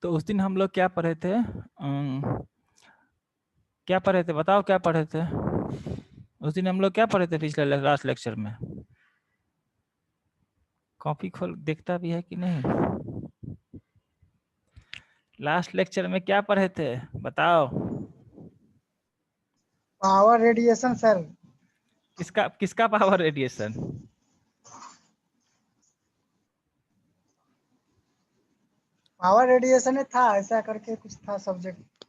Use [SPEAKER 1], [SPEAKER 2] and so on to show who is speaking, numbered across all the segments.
[SPEAKER 1] तो उस दिन हम लोग क्या पढ़े थे? क्या पढ़े थे बताओ, क्या पढ़े थे उस दिन हम लोग? क्या पढ़े थे पिछले लास्ट लेक्चर में? कॉपी खोल देखता भी है कि नहीं? लास्ट लेक्चर में क्या पढ़े थे बताओ?
[SPEAKER 2] Power radiation sir.
[SPEAKER 1] किसका किसका पावर रेडिएशन?
[SPEAKER 2] पावर रेडिएशन में था, ऐसा करके कुछ था subject.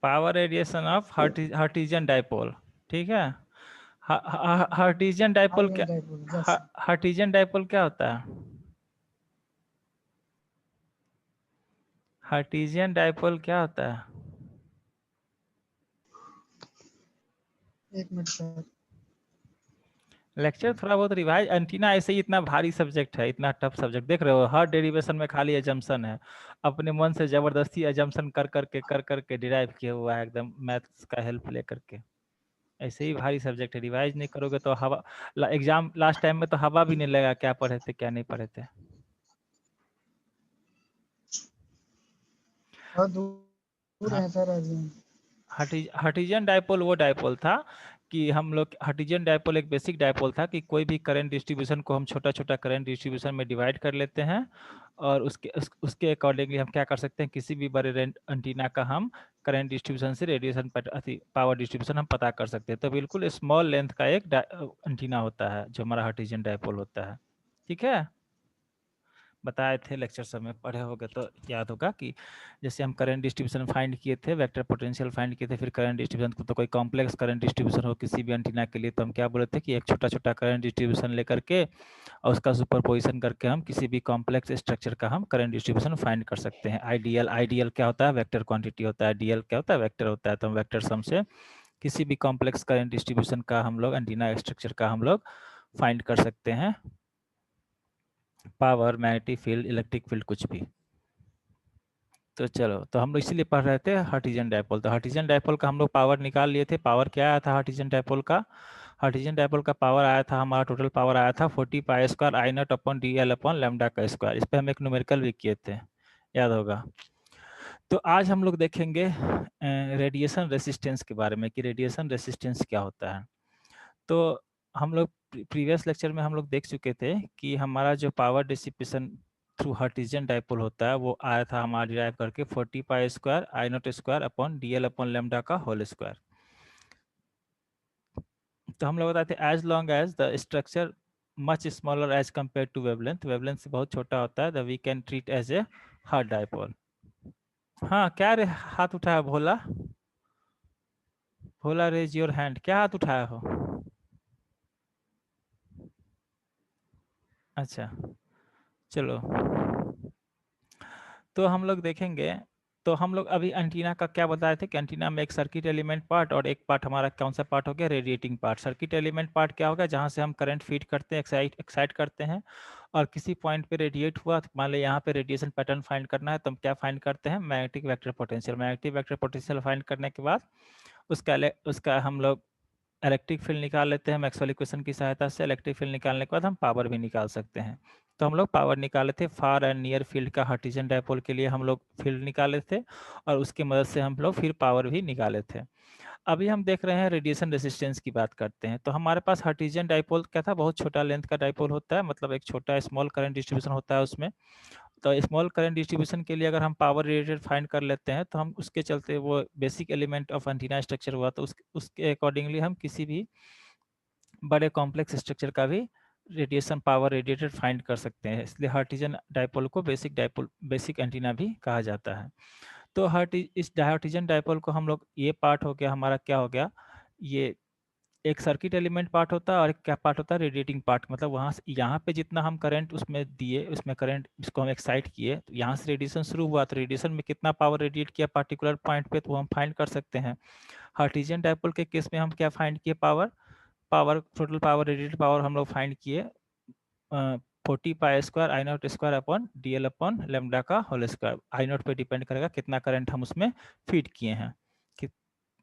[SPEAKER 1] Power radiation of Hertzian dipole, ठीक है। हार्टिजियन डाइपोल क्या? हार्टिजियन डाइपोल क्या होता है? हार्टिजियन डाइपोल क्या होता है?
[SPEAKER 2] एक मिनट सर।
[SPEAKER 1] लेक्चर थोड़ा बहुत रिवाइज। एंटीना ऐसे ही इतना भारी सब्जेक्ट है, इतना टफ सब्जेक्ट, देख रहे हो हर डेरिवेशन में खाली एजम्पशन है। अपने मन से जबरदस्ती एजम्पशन कर करके डिराइव किया हुआ है, एकदम मैथ्स का हेल्प लेकर के। ऐसे ही भारी सब्जेक्ट है, रिवाइज नहीं करोगे तो हवा एग्जाम लास्ट टाइम में तो हवा भी नहीं लगा क्या पढ़े थे क्या नहीं पढ़े थे।
[SPEAKER 2] बहुत दूर है सर अभी।
[SPEAKER 1] हार्टिजियन डाइपोल वो डाइपोल था कि हम लोग, हार्टिजियन डाइपोल एक बेसिक डाइपोल था कि कोई भी करंट डिस्ट्रीब्यूशन को हम छोटा छोटा करंट डिस्ट्रीब्यूशन में डिवाइड कर लेते हैं, और उसके अकॉर्डिंगली हम क्या कर सकते हैं, किसी भी बड़े एंटीना का हम करंट डिस्ट्रीब्यूशन से रेडिएशन पावर डिस्ट्रीब्यूशन हम पता कर सकते हैं। तो बिल्कुल स्मॉल लेंथ का एक एंटीना होता है जो हमारा हार्टिजियन डाइपोल होता है, ठीक है। बताए थे लेक्चर समय पढ़े होगे तो याद होगा कि जैसे हम करंट डिस्ट्रीब्यूशन फाइंड किए थे, वेक्टर पोटेंशियल फाइंड किए थे, फिर करंट डिस्ट्रीब्यूशन को, तो कोई कॉम्प्लेक्स करंट डिस्ट्रीब्यूशन हो किसी भी एंटीना के लिए तो हम क्या बोले थे कि एक छोटा छोटा करंट डिस्ट्रीब्यूशन लेकर के और उसका सुपरपोजिशन करके हम किसी भी कॉम्प्लेक्स स्ट्रक्चर का हम करंट डिस्ट्रीब्यूशन फाइंड कर सकते हैं। आइडियल क्या होता है? वेक्टर क्वांटिटी होता है। डीएल क्या होता है? वेक्टर होता है। तो हम वेक्टर सम से किसी भी कॉम्प्लेक्स करंट डिस्ट्रीब्यूशन का हम लोग एंटीना स्ट्रक्चर का हम लोग फाइंड कर सकते हैं, power, magnetic field, electric field, कुछ भी। तो चलो, तो हम लोग इसीलिए पढ़ रहे थे हार्टिजियन डाइपोल। तो हार्टिजियन डाइपोल का हम लोग पावर निकाल लिए थे। पावर क्या आया था हार्टिजियन डाइपोल का? हार्टिजियन डाइपोल का पावर आया था, हमारा टोटल पावर आया था 40 pi square I not upon d L upon lambda का स्क्वायर। इस पर हम एक न्यूमेरिकल भी किए थे, याद होगा। तो आज हम लोग देखेंगे रेडिएशन रेसिस्टेंस के बारे में कि रेडिएशन रेसिस्टेंस क्या होता है। तो हम लोग प्रीवियस लेक्चर में हम लोग देख चुके थे कि हमारा जो power dissipation through Hertzian dipole होता है वो आया था हमारा डिराइव करके 40 pi square I naught square upon d L upon lambda का होल स्क्वायर। तो हम लोग बताते हैं as long as the structure much smaller as compare to wavelength, wavelength से बहुत छोटा होता है, the we can treat as a Hertz dipole. हाँ क्या रे हाथ उठाया Bhola? Bhola raise your hand, क्या हाथ उठाया हो? अच्छा चलो, तो हम लोग देखेंगे। तो हम लोग अभी एंटीना का क्या बताए थे कि एंटीना में एक सर्किट एलिमेंट पार्ट और एक पार्ट हमारा कौन सा पार्ट हो गया? Radiating part. Circuit element part क्या होगा? जहाँ से हम करंट फीड करते हैं, एक्साइट करते हैं, और किसी पॉइंट पे रेडिएट हुआ, तो मान लो यहाँ पे रेडिएशन पैटर्न फाइंड करना है, तो हम क्या फाइंड करते हैं? Magnetic vector potential. Magnetic vector potential find करने के बाद उसका हम लोग इलेक्ट्रिक फील्ड निकाल लेते हैं मैक्सवेल इक्वेशन की सहायता से। इलेक्ट्रिक फील्ड निकालने के बाद हम पावर भी निकाल सकते हैं। तो हम लोग पावर निकाले थे फार एंड नियर फील्ड का, हार्टिजियन डाइपोल के लिए हम लोग फील्ड निकाले थे, और उसकी मदद से हम लोग फिर पावर भी निकाले थे। अभी हम देख रहे हैं रेडिएशन रेसिस्टेंस की बात करते हैं। तो हमारे पास हार्टिजियन डाइपोल क्या था? बहुत छोटा लेंथ का डाइपोल होता है, मतलब एक छोटा स्मॉल करंट डिस्ट्रीब्यूशन होता है उसमें। तो स्मॉल करंट डिस्ट्रीब्यूशन के लिए अगर हम पावर रिलेटेड फाइंड कर लेते हैं तो हम उसके चलते, वो basic element of antenna structure हुआ, तो उसके अकॉर्डिंगली हम किसी भी बड़े कॉम्प्लेक्स स्ट्रक्चर का भी रेडिएशन पावर रेडिएटेड फाइंड कर सकते हैं। इसलिए हार्टिजियन डाइपोल को बेसिक डाइपोल, बेसिक एंटीना भी कहा जाता है। तो इस हार्टिजियन डाइपोल को हम लोग, ये पार्ट हो गया हमारा, क्या हो गया, ये एक सर्किट एलिमेंट पार्ट होता है और एक क्या पार्ट होता है? Radiating part. मतलब वहाँ से यहाँ पे जितना हम करंट उसमें दिए, उसमें करंट इसको हम एक्साइट किए, तो यहाँ से रेडिएशन शुरू हुआ, तो रेडिएशन में कितना पावर रेडिएट किया पर्टिकुलर पॉइंट पे, तो हम फाइंड कर सकते हैं। हार्टिजियन डाइपोल के केस में हम क्या फाइंड किए? Power, total power radiated power हम लोग फाइंड किए 40 pi square I naught square upon d L upon lambda का होल स्क्वायर। आई नॉट पे डिपेंड करेगा कितना करंट हम उसमें फीड किए हैं, कि,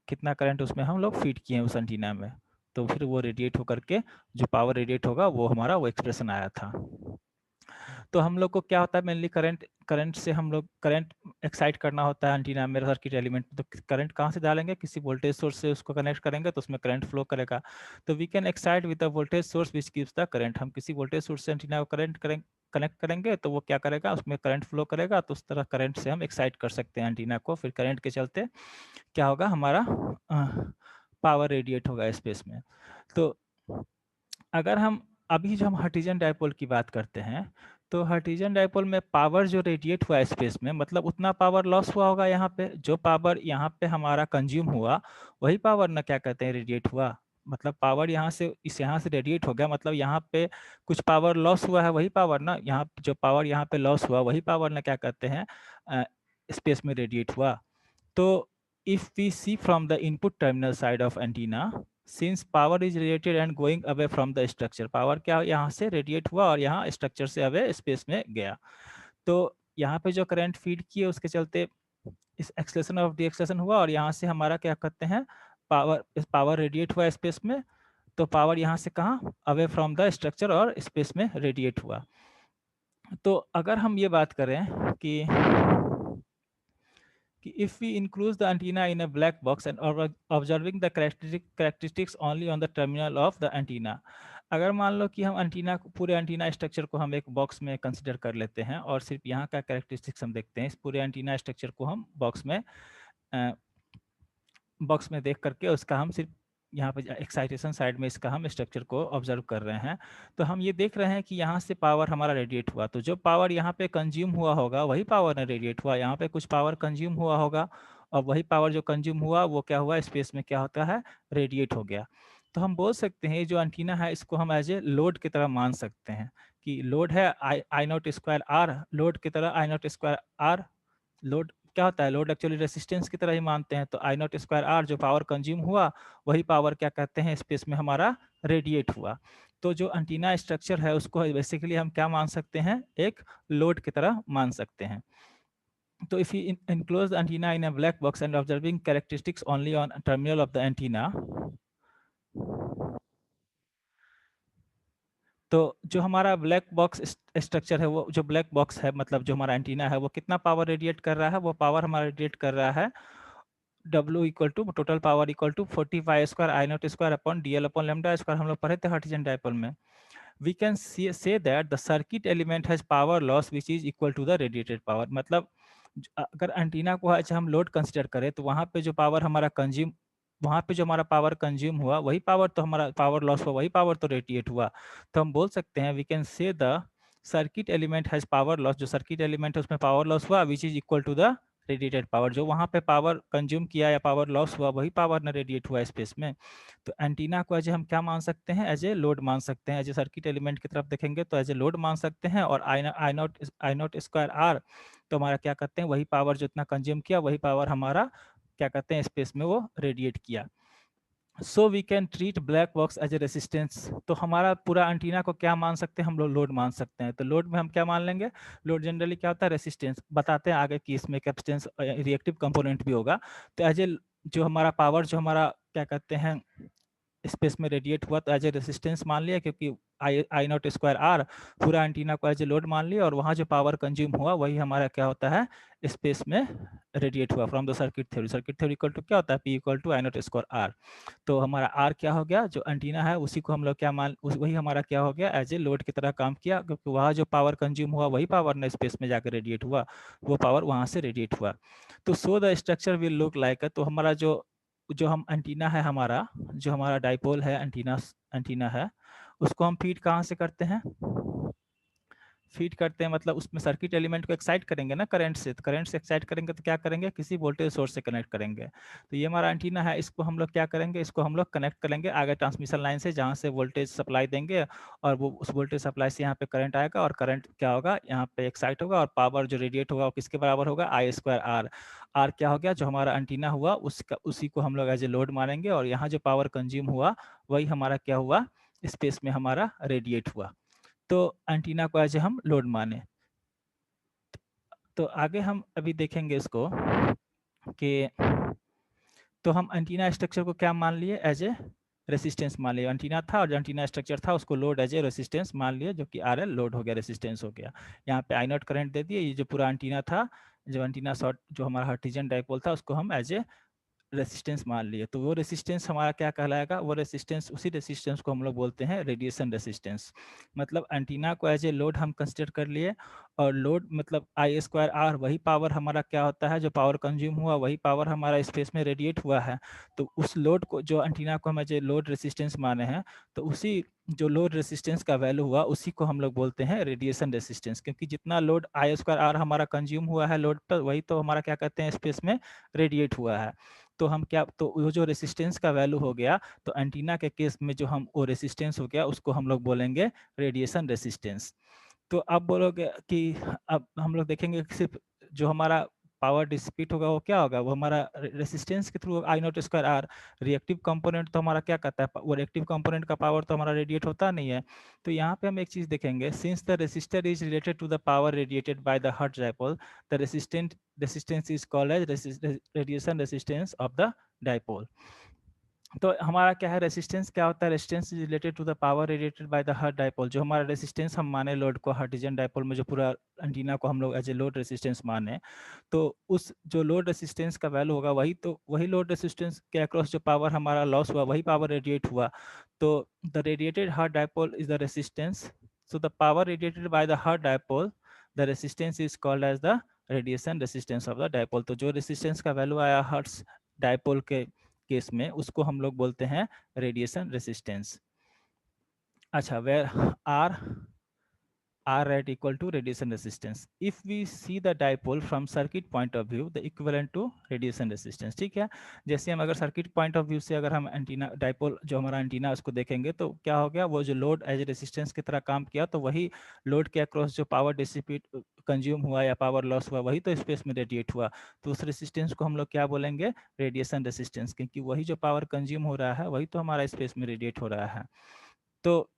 [SPEAKER 1] कितना करंट उसमें हम लोग फीड किए हैं उस एंटीना में, तो फिर वो रेडिएट होकर के जो पावर रेडिएट होगा वो हमारा वो एक्सप्रेशन आया था। तो हम लोग को क्या होता है मेनली करंट से हम लोग करंट एक्साइट करना होता है एंटीना में सर्किट एलिमेंट। तो करंट कहाँ से डालेंगे, किसी वोल्टेज सोर्स से उसको कनेक्ट करेंगे तो उसमें करंट फ्लो करेगा। तो we can excite with a voltage source which gives the current. हम किसी वोल्टेज सोर्स से एंटीना को कनेक्ट करेंगे तो वो क्या करेगा, उसमें करंट फ्लो करेगा, तो उस तरह करंट से हम एक्साइट कर सकते हैं एंटीना को। फिर करंट के चलते क्या होगा, हमारा पावर रेडिएट होगा स्पेस में। तो अगर हम अभी जो हम हर्टिजन डायपोल की बात करते हैं, तो हर्टिजन डायपोल में पावर जो रेडिएट हुआ स्पेस में, मतलब उतना पावर लॉस हुआ होगा यहाँ पे। जो पावर यहाँ पे हमारा कंज्यूम हुआ वही पावर ना क्या कहते हैं रेडिएट हुआ। मतलब पावर यहाँ से रेडिएट हो गया, मतलब यहाँ पे कुछ पावर लॉस हुआ है, वही पावर ना यहाँ जो पावर यहाँ पे लॉस हुआ वही पावर ना क्या कहते हैं स्पेस में रेडिएट हुआ। तो if we see from the input terminal side of antenna, since power is radiated and going away from the structure, power क्या यहाँ से रेडिएट हुआ और यहाँ स्ट्रक्चर से अवे स्पेस में गया। तो यहाँ पे जो करंट फीड किए उसके चलते इस एक्सलेशन ऑफ डीएक्सलेशन हुआ और यहाँ से हमारा क्या कहते हैं पावर रेडिएट हुआ स्पेस में। तो पावर यहाँ से कहाँ, अवे फ्रॉम द स्ट्रक्चर और स्पेस में रेडिएट हुआ। तो अगर हम ये बात करें कि if we enclose the antenna in a black box and observing the characteristics only on the terminal of the antenna, अगर मान लो कि हम एंटीना पूरे एंटीना स्ट्रक्चर को हम एक बॉक्स में कंसिडर कर लेते हैं और सिर्फ यहाँ का कैरेक्टरिस्टिक्स हम देखते हैं, इस पूरे एंटीना स्ट्रक्चर को हम बॉक्स में देख करके उसका हम सिर्फ यहाँ पे एक्साइटेशन साइड में इसका हम स्ट्रक्चर को ऑब्जर्व कर रहे हैं, तो हम ये देख रहे हैं कि यहाँ से पावर हमारा रेडिएट हुआ। तो जो पावर यहाँ पे कंज्यूम हुआ होगा वही पावर ना रेडिएट हुआ। यहाँ पे कुछ पावर कंज्यूम हुआ होगा और वही पावर जो कंज्यूम हुआ वो क्या हुआ, स्पेस में क्या होता है, रेडिएट हो गया। तो हम बोल सकते हैं जो एंटीना है इसको हम एज ए लोड की तरह मान सकते हैं कि लोड है आई नॉट स्क्वायर आर, लोड की तरह आई नॉट स्क्वायर आर। लोड क्या होता है, लोड एक्चुअली रेसिस्टेंस की तरह ही मानते हैं। तो आई नॉट स्क्वायर आर जो पावर कंज्यूम हुआ वही पावर क्या कहते हैं स्पेस में हमारा रेडिएट हुआ। तो जो एंटीना स्ट्रक्चर है उसको बेसिकली हम क्या मान सकते हैं, एक लोड की तरह मान सकते हैं। तो if you enclose the antenna in a black box and observing characteristics only on terminal of the antenna, तो जो हमारा ब्लैक बॉक्स स्ट्रक्चर है, वो जो ब्लैक बॉक्स है मतलब जो हमारा एंटीना है वो कितना पावर रेडिएट कर रहा है, वो पावर हमारा रेडिएट कर रहा है W equal to total power equal to 40 square I naught square upon DL अपॉन लेमडा स्क्वायर। हम लोग पढ़े थे हर्टिजन डायपोल में। We can say that the circuit element has power loss which is equal to the radiated power. मतलब अगर antenna को आज हम लोड कंसिडर करें तो वहाँ पे जो पावर हमारा कंज्यूम, वहाँ पे जो हमारा पावर कंज्यूम हुआ वही पावर, तो हमारा पावर लॉस हुआ वही पावर तो रेडिएट हुआ। तो हम बोल सकते हैं we can say the circuit element has power loss, जो सर्किट एलिमेंट है उसमें पावर लॉस हुआ which is equal to the radiated power. जो वहाँ पे पावर कंज्यूम किया या पावर लॉस हुआ वही पावर ना रेडिएट हुआ स्पेस में। तो एंटीना को एज हम क्या मान सकते हैं, एज ए लोड मान सकते हैं। एज ए सर्किट एलिमेंट की तरफ देखेंगे तो एज ए लोड मान सकते हैं। और आई नॉट स्क्वायर आर तो हमारा क्या कहते हैं, वही पावर जो इतना कंज्यूम किया वही पावर हमारा क्या कहते हैं स्पेस में वो रेडिएट किया। So we can treat black box as a resistance. तो हमारा पूरा एंटीना को क्या मान सकते हैं, हम लोग लोड मान सकते हैं। तो लोड में हम क्या मान लेंगे, लोड जनरली क्या होता है, रेसिस्टेंस। बताते हैं आगे कि इसमें कैपेसिटेंस रिएक्टिव कंपोनेंट भी होगा। तो एज ए जो हमारा पावर जो हमारा क्या कहते हैं स्पेस में रेडिएट हुआ तो एज ए रेसिस्टेंस मान लिया, क्योंकि आई नॉट स्क्वायर आर पूरा एंटीना को एज ए लोड मान लिया और वहाँ जो पावर कंज्यूम हुआ वही हमारा क्या होता है स्पेस में रेडिएट हुआ from the circuit theory. Circuit theory equal to क्या होता है, P equal to I naught square R. तो हमारा आर क्या हो गया, जो एंटीना है उसी को हम लोग क्या मान, वही हमारा क्या हो गया एज ए लोड की तरह काम किया, क्योंकि वहाँ जो पावर कंज्यूम हुआ वही पावर ने स्पेस में जाकर रेडिएट हुआ, वो पावर वहाँ से रेडिएट हुआ। तो so the structure will look like, तो हमारा जो जो हम एंटीना है हमारा, जो हमारा डाइपोल है एंटीना है, उसको हम फीड कहाँ से करते हैं, फीड करते हैं मतलब उसमें सर्किट एलिमेंट को एक्साइट करेंगे ना करंट से। तो करंट से एक्साइट करेंगे तो क्या करेंगे, किसी वोल्टेज सोर्स से कनेक्ट करेंगे। तो ये हमारा एंटीना है, इसको हम लोग क्या करेंगे, इसको हम लोग कनेक्ट करेंगे आगे ट्रांसमिशन लाइन से, जहाँ से वोल्टेज सप्लाई देंगे और वो उस वोल्टेज सप्लाई से यहाँ पे करंट आएगा और करंट क्या होगा यहाँ पे एक्साइट होगा और पावर जो रेडिएट होगा वो किसके बराबर होगा, आई स्क्वायर आर। आर क्या हो गया, जो हमारा एंटीना हुआ उसका उसी को हम लोग एज ए लोड मानेंगे और यहाँ जो पावर कंज्यूम हुआ वही हमारा क्या हुआ स्पेस में हमारा रेडिएट हुआ। तो एंटीना को एज हम लोड माने। तो आगे हम अभी देखेंगे इसको कि तो हम एंटीना स्ट्रक्चर को क्या मान लिए, एज ए रेसिस्टेंस मान लिया, एंटीना था और जो एंटीना स्ट्रक्चर था उसको लोड एज ए रेसिस्टेंस मान लिया, जो कि RL लोड हो गया, रेसिस्टेंस हो गया। यहाँ पे I0 करंट दे दिए, ये जो पूरा एंटीना था, जो एंटीना शॉर्ट जो हमारा हार्टिजन डाइपोल था, उसको हम एज ए रेसिस्टेंस मान लिए। तो वो रेसिस्टेंस हमारा क्या कहलाएगा, वो रेसिस्टेंस, उसी रेसिस्टेंस को हम लोग बोलते हैं रेडिएशन रेसिस्टेंस। मतलब एंटीना को एज ए लोड हम कंसिडर कर लिए, और लोड मतलब I²R, वही पावर हमारा क्या होता है, जो पावर कंज्यूम हुआ वही पावर हमारा स्पेस में रेडिएट हुआ है। तो उस लोड को, जो एंटीना को हम एज ए लोड रेसिस्टेंस माने हैं, तो उसी जो लोड रेसिस्टेंस का वैल्यू हुआ उसी को हम लोग बोलते हैं रेडिएशन रेसिस्टेंस, क्योंकि जितना लोड I²R हमारा कंज्यूम हुआ है लोड पर, वही तो हमारा क्या कहते हैं स्पेस में रेडिएट हुआ है। तो हम क्या, तो वो जो रेसिस्टेंस का वैल्यू हो गया, तो एंटीना के केस में जो हम वो रेसिस्टेंस हो गया उसको हम लोग बोलेंगे रेडिएशन रेसिस्टेंस। तो अब बोलोगे कि अब हम लोग देखेंगे कि सिर्फ जो हमारा पावर डिसिपेट होगा वो क्या होगा, वो हमारा रेसिस्टेंस के थ्रू I0²R। रिएक्टिव कंपोनेंट तो हमारा क्या करता है, वो रिएक्टिव कंपोनेंट का पावर तो हमारा रेडिएट होता नहीं है। तो यहाँ पे हम एक चीज देखेंगे, since the resistor is related to the power radiated by the Hertz dipole, the resistance is called as radiation resistance of the dipole। तो हमारा क्या है, रेसिस्टेंस क्या होता है, resistance is related to the power radiated by the Hertz dipole. जो हमारा resistance हम माने लोड को, हार्टिजन डाइपोल में जो पूरा एंटीना को हम लोग एज ए लोड रेसिस्टेंस माने, तो उस जो लोड रेसिस्टेंस का वैल्यू होगा वही, तो वही लोड रेसिस्टेंस के अक्रॉस जो पावर हमारा लॉस हुआ वही पावर रेडिएट हुआ। तो the radiated Hertz dipole is the resistance, so the power radiated by the Hertz dipole, the resistance is called as the radiation resistance of the dipole. तो जो resistance का value आया hertz dipole के case में, उसको हम लोग बोलते हैं रेडिएशन रेसिस्टेंस। अच्छा, where are right equal to radiation resistance, if we see the dipole from circuit point of view, the equivalent to radiation resistance। ठीक है, जैसे हम अगर सर्किट पॉइंट ऑफ व्यू से अगर हम एंटीना डाइपोल जो हमारा एंटीना उसको देखेंगे, तो क्या हो गया, वो जो लोड एज रेसिस्टेंस की तरह काम किया, तो वही लोड के अक्रॉस जो पावर डिसिपेट कंज्यूम हुआ या पावर लॉस हुआ वही तो स्पेस में रेडिएट हुआ। तो उस रेसिस्टेंस को हम लोग क्या बोलेंगे, रेडिएशन रेसिस्टेंस, क्योंकि वही जो पावर कंज्यूम हो रहा है वही तो हमारा स्पेस में रेडिएट हो रहा है। तो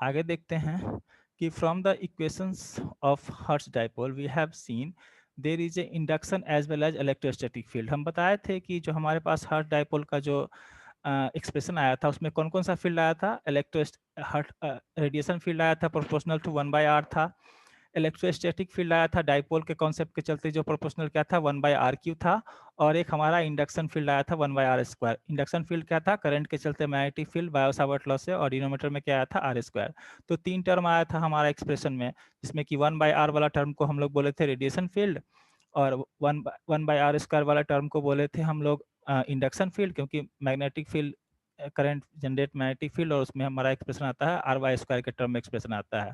[SPEAKER 1] आगे देखते हैं कि from the equations of Hertz dipole we have seen there is a induction as well as electrostatic field. हम बताए थे कि जो हमारे पास हर्ट्ज डाइपोल का जो एक्सप्रेशन आया था उसमें कौन कौन सा फील्ड आया था, रेडिएशन फील्ड आया था प्रोपोर्शनल टू 1/r था, इलेक्ट्रोस्टैटिक फील्ड आया था डाइपोल के कॉन्सेप्ट के चलते जो प्रोपोर्शनल क्या था 1/r³ था, और एक हमारा इंडक्शन फील्ड आया था 1/r²। इंडक्शन फील्ड क्या था, करंट के चलते magnetic field Biot Savart law से, और डिनोमीटर में क्या आया था r²। तो तीन टर्म आया था हमारा एक्सप्रेशन में, जिसमें कि 1/r वाला टर्म को हम लोग बोले थे रेडिएशन फील्ड, और 1/r² वाला टर्म को बोले थे हम लोग इंडक्शन फील्ड, क्योंकि magnetic field current generate magnetic field, और उसमें हमारा एक्सप्रेशन आता है r/² के टर्म में एक्सप्रेशन आता है।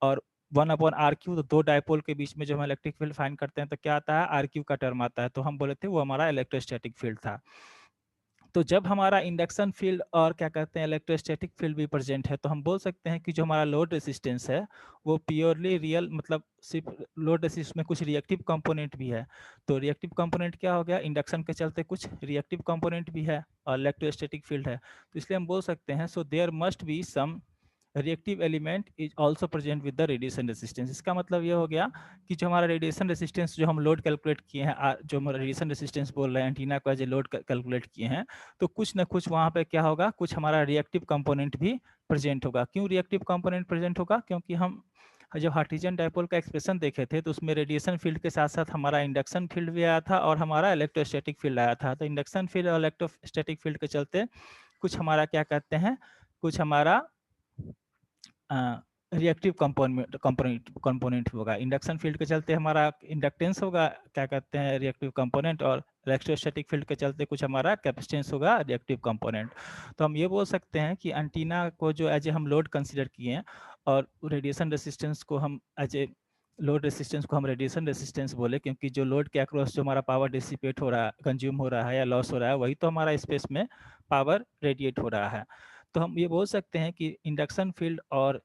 [SPEAKER 1] और 1/r³, तो दो डाइपोल के बीच में जो हम इलेक्ट्रिक फील्ड फाइंड करते हैं तो क्या आता है, r³ का टर्म आता है, तो हम बोले थे वो हमारा इलेक्ट्रोस्टैटिक फील्ड था। तो जब हमारा इंडक्शन फील्ड और क्या कहते हैं इलेक्ट्रोस्टैटिक फील्ड भी प्रेजेंट है, तो हम बोल सकते हैं कि जो हमारा लोड रेसिस्टेंस है वो प्योरली रियल, मतलब सिर्फ लोड रेसिस्टेंस में कुछ रिएक्टिव कंपोनेंट भी है। तो रिएक्टिव कंपोनेंट क्या हो गया, इंडक्शन के चलते कुछ रिएक्टिव कंपोनेंट भी है और इलेक्ट्रोस्टैटिक फील्ड है, तो इसलिए हम बोल सकते हैं so there must be some reactive element is also present with the radiation resistance. इसका मतलब ये हो गया कि जो हमारा रेडिएशन रेसिस्टेंस जो हम लोड कैलकुलेट किए हैं, जो हम रेडिएशन रेसिस्टेंस बोल रहे हैं एंटीना को एज ए लोड कैलकुलेट किए हैं, तो कुछ ना कुछ वहाँ पे क्या होगा, कुछ हमारा रिएक्टिव कंपोनेंट भी प्रेजेंट होगा। क्यों रिएक्टिव कंपोनेंट प्रेजेंट होगा, क्योंकि हम जब हार्टिजन डाइपोल का एक्सप्रेशन देखे थे तो उसमें रेडिएशन फील्ड के साथ साथ हमारा इंडक्शन फील्ड भी आया था और हमारा इलेक्ट्रोस्टैटिक फील्ड आया था। तो इंडक्शन फील्ड और इलेक्ट्रोस्टैटिक फील्ड के चलते कुछ हमारा क्या कहते हैं, कुछ हमारा रिएक्टिव कंपोनेंट होगा। इंडक्शन फील्ड के चलते हमारा इंडक्टेंस होगा, क्या कहते हैं रिएक्टिव कंपोनेंट, और इलेक्ट्रोस्टैटिक फील्ड के चलते कुछ हमारा कैपेसिटेंस होगा रिएक्टिव कंपोनेंट। तो हम ये बोल सकते हैं कि एंटीना को जो एज ए हम लोड कंसीडर किए हैं, और रेडिएशन रेसिस्टेंस को हम एज ए लोड रेसिस्टेंस को हम रेडिएशन रेसिस्टेंस बोले, क्योंकि जो लोड के अक्रॉस जो हमारा पावर डिसिपेट हो रहा है, कंज्यूम हो रहा है या लॉस हो रहा है, वही तो हमारा स्पेस में पावर रेडिएट हो रहा है। तो हम ये बोल सकते हैं कि इंडक्शन फील्ड और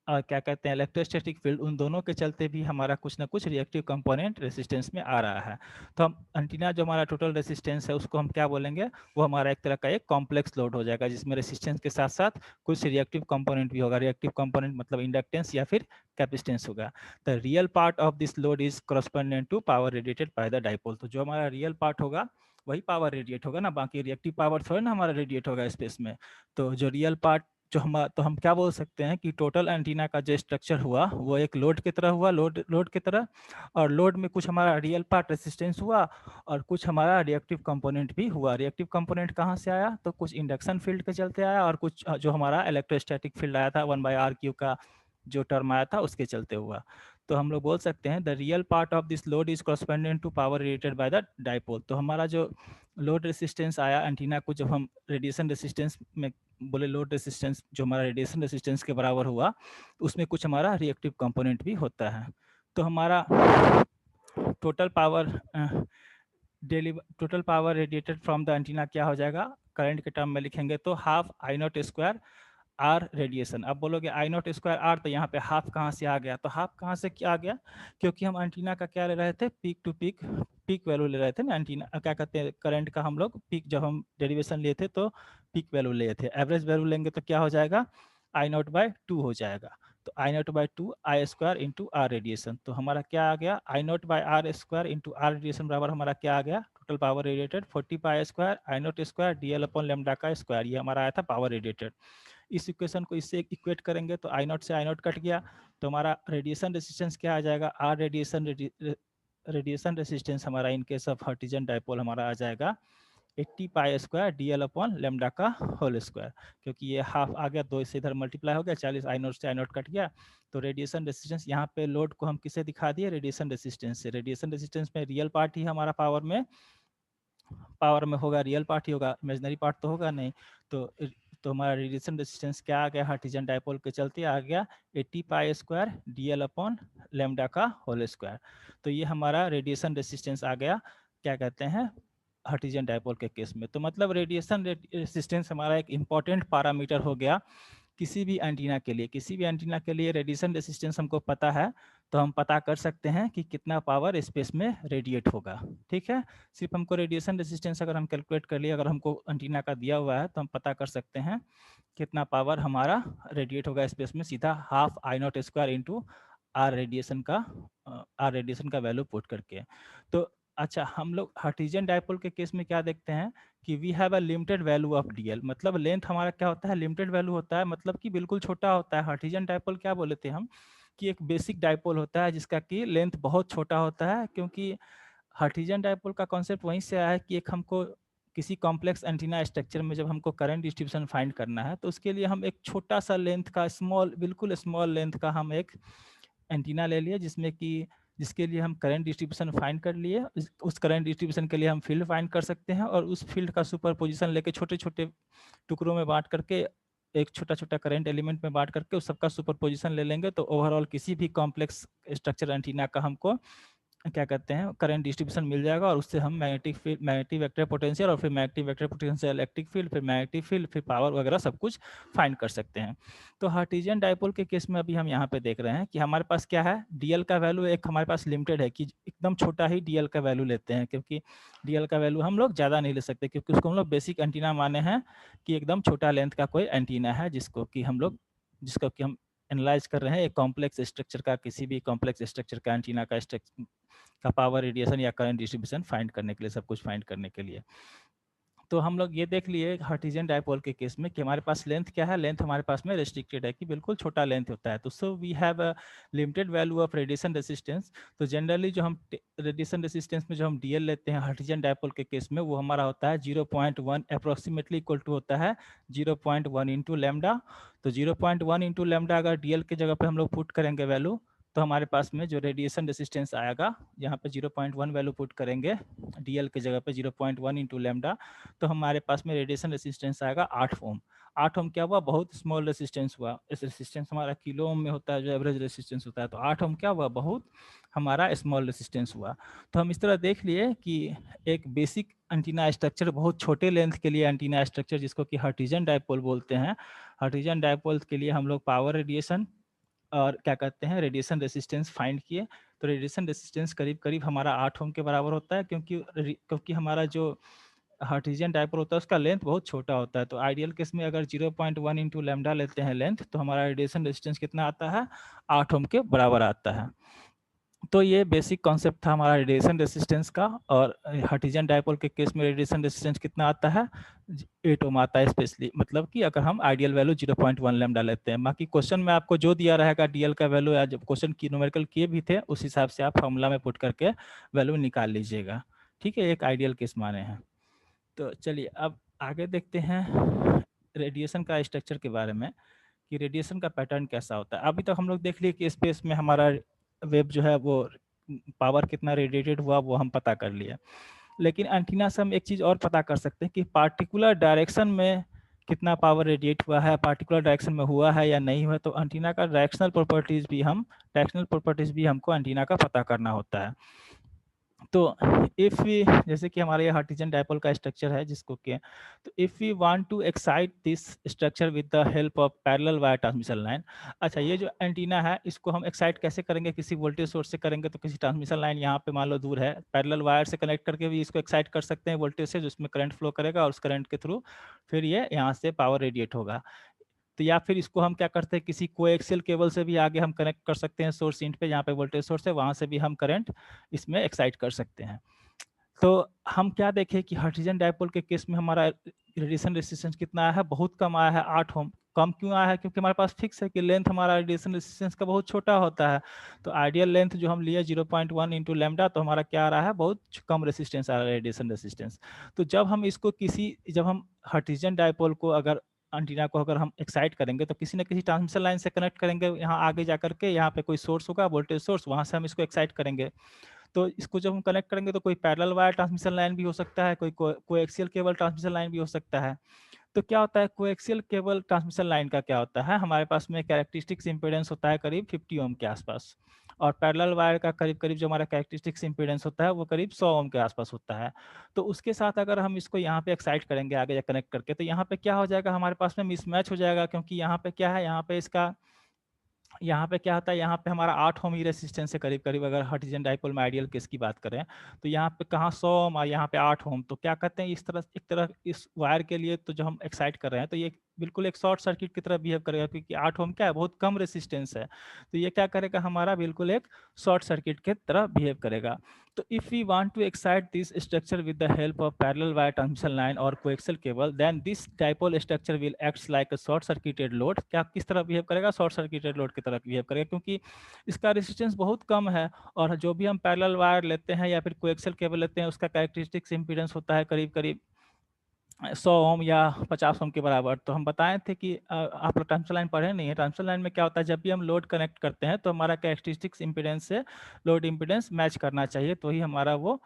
[SPEAKER 1] क्या कहते हैं इलेक्ट्रोस्टैटिक फील्ड, उन दोनों के चलते भी हमारा कुछ ना कुछ रिएक्टिव कंपोनेंट रेसिस्टेंस में आ रहा है। तो हम एंटीना जो हमारा टोटल रेसिस्टेंस है उसको हम क्या बोलेंगे, वो हमारा एक तरह का एक कॉम्प्लेक्स लोड हो जाएगा, जिसमें रेसिस्टेंस के साथ साथ कुछ रिएक्टिव कंपोनेंट भी होगा। रिएक्टिव कंपोनेंट मतलब इंडक्टेंस या फिर कैपेसिटेंस होगा। The real part of this load is correspondent to power radiated by the dipole. तो जो हमारा रियल पार्ट होगा वही पावर रेडिएट होगा ना, बाकी रिएक्टिव पावर थोड़ा ना हमारा रेडिएट होगा स्पेस में। तो जो रियल पार्ट जो हम क्या बोल सकते हैं कि टोटल एंटीना का जो स्ट्रक्चर हुआ वो एक लोड की तरह हुआ, लोड की तरह, और लोड में कुछ हमारा रियल पार्ट रेसिस्टेंस हुआ और कुछ हमारा रिएक्टिव कंपोनेंट भी हुआ। रिएक्टिव कंपोनेंट कहाँ से आया, तो कुछ इंडक्शन फील्ड के चलते आया, और कुछ जो हमारा इलेक्ट्रोस्टैटिक फील्ड आया था 1/r³ का जो टर्म आया था उसके चलते हुआ। तो हम लोग बोल सकते हैं the real part of this load is correspondent to power radiated by the dipole. तो हमारा जो लोड रेसिस्टेंस आया एंटीना को, जब हम रेडिएशन रेसिस्टेंस में बोले लोड रेसिस्टेंस जो हमारा रेडिएशन रेसिस्टेंस के बराबर हुआ, उसमें कुछ हमारा रिएक्टिव कंपोनेंट भी होता है। तो हमारा total power total power radiated from the antenna क्या हो जाएगा, करंट के टर्म में लिखेंगे तो half I naught square R radiation. अब बोलोगे आई नॉट स्क्वायर आर, तो यहाँ पे हाफ कहाँ से आ गया, तो हाफ कहाँ से क्या आ गया, क्योंकि हम एंटीना का क्या ले रहे थे, peak to peak peak value ले रहे थे ना, एंटीना क्या कहते हैं करंट का, हम लोग पीक जब हम डेरिवेशन लिए थे तो पीक वैल्यू लिए थे। एवरेज वैल्यू लेंगे तो क्या हो जाएगा, आई नॉट बाय 2 हो जाएगा। तो I naught by 2 I square into R radiation. तो हमारा क्या आ गया, I naught by R square into R radiation बराबर हमारा क्या आ गया, total power radiated 40 pi square I naught square D L upon lambda का स्क्वायर। ये हमारा आया था पावर रेडिएटेड। इस इक्वेशन को इससे इक्वेट करेंगे तो आई नॉट से आई नॉट कट गया, तो हमारा रेडिएशन रेसिस्टेंस क्या आ जाएगा, आर रेडिएशन रेसिस्टेंस हमारा इन केस ऑफ हर्टिजन डाइपोल हमारा आ जाएगा 80 pi square D L upon lambda का होल स्क्वायर। क्योंकि ये हाफ आ गया, 2 से इधर मल्टीप्लाई हो गया, 40 आई नोट से आई नोट कट गया। तो रेडिएशन रेसिस्टेंस यहाँ पे लोड को हम किसे दिखा दिए, रेडिएशन रेसिस्टेंस से। रेडिएशन रेसिस्टेंस में रियल पार्ट ही हमारा पावर में होगा, रियल पार्ट ही होगा, इमेजिनरी पार्ट तो होगा नहीं। तो हमारा रेडिएशन रेसिस्टेंस क्या आ गया, हर्टिजन डाइपोल के चलते आ गया 80 pi square D L upon lambda का होल स्क्वायर। तो ये हमारा रेडिएशन रेसिस्टेंस आ गया, क्या कहते हैं, हर्टिजन डाइपोल के केस में। तो मतलब रेडिएशन रेसिस्टेंस हमारा एक इम्पॉर्टेंट पैरामीटर हो गया किसी भी एंटीना के लिए। किसी भी एंटीना के लिए रेडिएशन रेसिस्टेंस हमको पता है तो हम पता कर सकते हैं कि कितना पावर स्पेस में रेडिएट होगा। ठीक है, सिर्फ हमको रेडिएशन रेसिस्टेंस अगर हम कैलकुलेट कर लिए, अगर हमको एंटीना का दिया हुआ है तो हम पता कर सकते हैं कितना पावर हमारा रेडिएट होगा स्पेस में, सीधा half I naught square into R radiation का वैल्यू पुट करके। तो अच्छा, हम लोग हर्टिजन डाइपोल के केस में क्या देखते हैं कि we have a limited value of dl, मतलब लेंथ हमारा क्या होता है, लिमिटेड वैल्यू होता है, मतलब कि बिल्कुल छोटा होता है। हर्टिजन डाइपोल क्या बोले थे हम कि एक बेसिक डाइपोल होता है जिसका कि लेंथ बहुत छोटा होता है, क्योंकि हर्टिजन डाइपोल का कॉन्सेप्ट वहीं से आया है कि एक हमको किसी कॉम्प्लेक्स एंटीना स्ट्रक्चर में जब हमको करंट डिस्ट्रीब्यूशन फाइंड करना है तो उसके लिए हम एक छोटा सा लेंथ का बिल्कुल स्मॉल लेंथ का हम एक एंटीना ले लिए, जिसके लिए हम करंट डिस्ट्रीब्यूशन फाइंड कर लिए। उस करंट डिस्ट्रीब्यूशन के लिए हम फील्ड फाइंड कर सकते हैं और उस फील्ड का सुपर पोजिशन लेके छोटे छोटे टुकड़ों में बांट करके, एक छोटा छोटा करंट एलिमेंट में बांट करके उस सबका सुपर पोजिशन ले लेंगे, तो ओवरऑल किसी भी कॉम्प्लेक्स स्ट्रक्चर एंटीना का हमको क्या कहते हैं करंट डिस्ट्रीब्यूशन मिल जाएगा, और उससे हम magnetic field, magnetic vector potential, और फिर magnetic vector potential electric field, फिर मैग्नेटिक फील्ड, फिर पावर वगैरह सब कुछ फाइंड कर सकते हैं। तो हर्टिजियन डाइपोल के केस में अभी हम यहाँ पे देख रहे हैं कि हमारे पास क्या है, डीएल का वैल्यू एक हमारे पास लिमिटेड है कि एकदम छोटा ही डीएल का वैल्यू लेते हैं, क्योंकि डीएल का वैल्यू हम लोग ज़्यादा नहीं ले सकते, क्योंकि उसको हम लोग बेसिक एंटीना माने हैं कि एकदम छोटा लेंथ का कोई एंटीना है जिसको कि हम एनालाइज कर रहे हैं एक कॉम्प्लेक्स स्ट्रक्चर का, किसी भी कॉम्प्लेक्स स्ट्रक्चर का एंटीना का पावर रेडिएशन या करंट डिस्ट्रीब्यूशन फाइंड करने के लिए, सब कुछ फाइंड करने के लिए। तो हम लोग ये देख लिए हर्टिजियन डाइपोल के केस में कि हमारे पास लेंथ क्या है, लेंथ हमारे पास में रेस्ट्रिक्टेड है कि बिल्कुल छोटा लेंथ होता है। तो so we have a limited value of radiation resistance. तो जनरली जो हम रेडिएशन रेसिस्टेंस में जो हम डीएल लेते हैं हर्टिजियन डाइपोल के केस में, वो हमारा होता है 0.1 अप्रोक्सीमेटली इक्वल टू होता है 0.1 इंटू लेमडा। तो 0.1 इंटू लेमडा अगर डीएल के जगह पे हम लोग पुट करेंगे वैल्यू, तो हमारे पास में जो रेडिएशन रेसिस्टेंस आएगा, यहाँ पे 0.1 वैल्यू पुट करेंगे डीएल के जगह पे 0.1 इंटू लेमडा, तो हमारे पास में रेडिएशन रेसिस्टेंस आएगा 8 ओम। 8 ओम क्या हुआ, बहुत स्मॉल रेसिस्टेंस हुआ। इस रेसिस्टेंस हमारा किलो ओम में होता है जो एवरेज रेसिस्टेंस होता है, तो 8 ओम क्या हुआ, बहुत हमारा स्मॉल रेसिस्टेंस हुआ। तो हम इस तरह देख लिए कि एक बेसिक एंटीना स्ट्रक्चर, बहुत छोटे लेंथ के लिए एंटीना स्ट्रक्चर जिसको कि हर्टिजियन डाइपोल बोलते हैं, हर्टिजियन डाइपोल के लिए हम लोग पावर रेडिएशन और क्या कहते हैं रेडिएशन रेसिस्टेंस फाइंड किए। तो रेडिएशन रेसिस्टेंस करीब करीब हमारा 8 ओम के बराबर होता है, क्योंकि हमारा जो हर्टिजियन डाइपोल होता है उसका लेंथ बहुत छोटा होता है। तो आइडियल केस में अगर 0.1 इंटू लेमडा लेते हैं लेंथ, तो हमारा रेडिएशन रेजिस्टेंस कितना आता है, 8 ओम के बराबर आता है। तो ये बेसिक कॉन्सेप्ट था हमारा रेडिएशन रेसिस्टेंस का। और हर्टिजन डायपोल के केस में रेडिएशन रेसिस्टेंस कितना आता है, 8 ओम आता है स्पेशली, मतलब कि अगर हम आइडियल वैल्यू 0.1 लैम्डा लेते हैं। बाकी क्वेश्चन में आपको जो दिया रहेगा डीएल का वैल्यू, या जब क्वेश्चन की न्यूमेरिकल किए भी थे उस हिसाब से आप फॉर्मूला में पुट करके वैल्यू निकाल लीजिएगा। ठीक है, एक आइडियल केस माने हैं। तो चलिए अब आगे देखते हैं रेडिएशन का स्ट्रक्चर के बारे में, कि रेडिएशन का पैटर्न कैसा होता है। अभी तक हम लोग देख लिए कि स्पेस में हमारा वेव जो है वो पावर कितना रेडिएटेड हुआ वो हम पता कर लिए। लेकिन एंटीना से हम एक चीज़ और पता कर सकते हैं कि पार्टिकुलर डायरेक्शन में कितना पावर रेडिएट हुआ है, पार्टिकुलर डायरेक्शन में हुआ है या नहीं हुआ। तो एंटीना का डायरेक्शनल प्रॉपर्टीज भी हमको एंटीना का पता करना होता है। तो इफ़ वी, जैसे कि हमारे यहाँ हार्टिजन डायपोल का स्ट्रक्चर है जिसको कि, तो if we want to excite this structure with the help of parallel wire transmission line. अच्छा, ये जो एंटीना है इसको हम एक्साइट कैसे करेंगे, किसी वोल्टेज सोर्स से करेंगे तो किसी ट्रांसमिशन लाइन यहाँ पे मान लो दूर है, पैरेलल वायर से कनेक्ट करके भी इसको एक्साइट कर सकते हैं वोल्टेज से, जिसमें करंट फ्लो करेगा और उस करंट के थ्रू फिर ये यहाँ से पावर रेडिएट होगा। तो या फिर इसको हम क्या करते हैं, किसी कोएक्सियल केबल से भी आगे हम कनेक्ट कर सकते हैं सोर्स इंट पे, जहाँ पे वोल्टेज सोर्स है वहाँ से भी हम करंट इसमें एक्साइट कर सकते हैं। तो हम क्या देखें कि हाइड्रोजन डायपोल के केस में हमारा रेडिएशन रेजिस्टेंस कितना आया है, बहुत कम आया है, 8 ओम। कम क्यों आया है, क्योंकि हमारे पास फिक्स है कि लेंथ हमारा रेडिएशन रेजिस्टेंस का बहुत छोटा होता है। तो आइडियल लेंथ जो हम लिए 0.1 इंटू लैम्डा, तो हमारा क्या आ रहा है, बहुत कम रेसिस्टेंस आ रहा है, रेडिएशन रेसिस्टेंस। तो जब हम हाइड्रोजन डायपोल को अगर एंटीना को अगर हम एक्साइट करेंगे तो किसी न किसी ट्रांसमिशन लाइन से कनेक्ट करेंगे, यहाँ आगे जाकर के यहाँ पे कोई सोर्स होगा वोल्टेज सोर्स, वहाँ से हम इसको एक्साइट करेंगे। तो इसको जब हम कनेक्ट करेंगे तो कोई पैरेलल वायर ट्रांसमिशन लाइन भी हो सकता है, कोई कोएक्सियल केबल ट्रांसमिशन लाइन भी हो सकता है। तो क्या होता है, कोएक्सियल केबल ट्रांसमिशन लाइन का क्या होता है, हमारे पास में कैरेक्टरिस्टिक्स इंपीडेंस होता है करीब 50 ओम के आसपास, और पैरेलल वायर का करीब करीब जो हमारा कैरेक्टरिस्टिक्स इंपीडेंस होता है वो करीब 100 ओम के आसपास होता है। तो उसके साथ अगर हम इसको यहाँ पे एक्साइट करेंगे आगे या कनेक्ट करके, तो यहाँ पे क्या हो जाएगा, हमारे पास में मिसमैच हो जाएगा, क्योंकि यहाँ पे क्या है, यहाँ पे क्या होता है, यहाँ पे हमारा 8 ओम ही रेसिस्टेंस है करीब करीब, अगर हार्टिजन डायपोल में आइडियल केस की बात करें। तो यहाँ पे कहाँ 100 ओम और यहाँ पे 8 ओम, तो क्या कहते हैं, एक तरह इस वायर के लिए तो जो हम एक्साइट कर रहे हैं तो ये बिल्कुल एक शॉर्ट सर्किट की तरह बिहेव करेगा, क्योंकि 8 ओम क्या है, बहुत कम रेसिस्टेंस है। तो ये क्या करेगा, हमारा बिल्कुल एक शॉर्ट सर्किट के तरह बिहेव करेगा। तो if we want to excite this structure with the help of parallel wire transmission line और coaxial cable, then this dipole structure will acts like a short circuited load. क्या किस तरह behave करेगा, short circuited load की तरह behave करेगा, क्योंकि इसका रेजिस्टेंस बहुत कम है। और जो भी हम पैरेलल वायर लेते हैं या फिर कोएक्सियल केबल लेते हैं, उसका कैरेक्टरिस्टिक्स इंपीडेंस होता है करीब करीब 100 ओम या 50 ओम के बराबर। तो हम बताए थे कि आप लोग ट्रांसमिशन लाइन पढ़े नहीं है, ट्रांसमिशन लाइन में क्या होता है, जब भी हम लोड कनेक्ट करते हैं तो हमारा कैरेक्टरिस्टिक्स इंपीडेंस से लोड इंपीडेंस मैच करना चाहिए, तो ही हमारा वो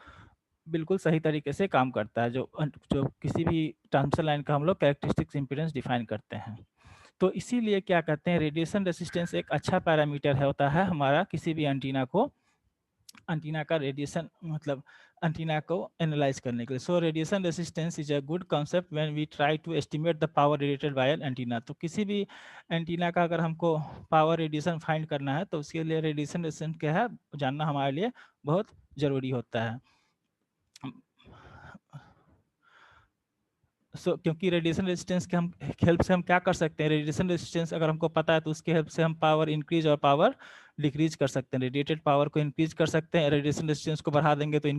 [SPEAKER 1] बिल्कुल सही तरीके से काम करता है, जो किसी भी ट्रांसमिशन लाइन का हम लोग कैरेक्टरिस्टिक्स इंपीडेंस डिफाइन करते हैं। तो इसीलिए क्या कहते हैं, रेडिएशन रेसिस्टेंस एक अच्छा पैरामीटर है होता है हमारा किसी भी एंटीना का रेडिएशन, मतलब एंटीना को एनालाइज करने के लिए। So radiation resistance is a good concept when we try to estimate the power radiated by an antenna. तो किसी भी एंटीना का अगर हमको पावर रेडिएशन फाइंड करना है तो उसके लिए रेडिएशन रेसिस्टेंस क्या है जानना हमारे लिए बहुत ज़रूरी होता है। क्योंकि रेडिएशन रेजिस्टेंस के हम हेल्प से हम क्या कर सकते हैं, रेडिएशन रेजिस्टेंस अगर हमको पता है तो उसके हेल्प से हम पावर इंक्रीज और पावर डिक्रीज कर सकते हैं। रेडिएटेड पावर को इंक्रीज कर सकते हैं, रेडिएशन रेजिस्टेंस को बढ़ा देंगे तो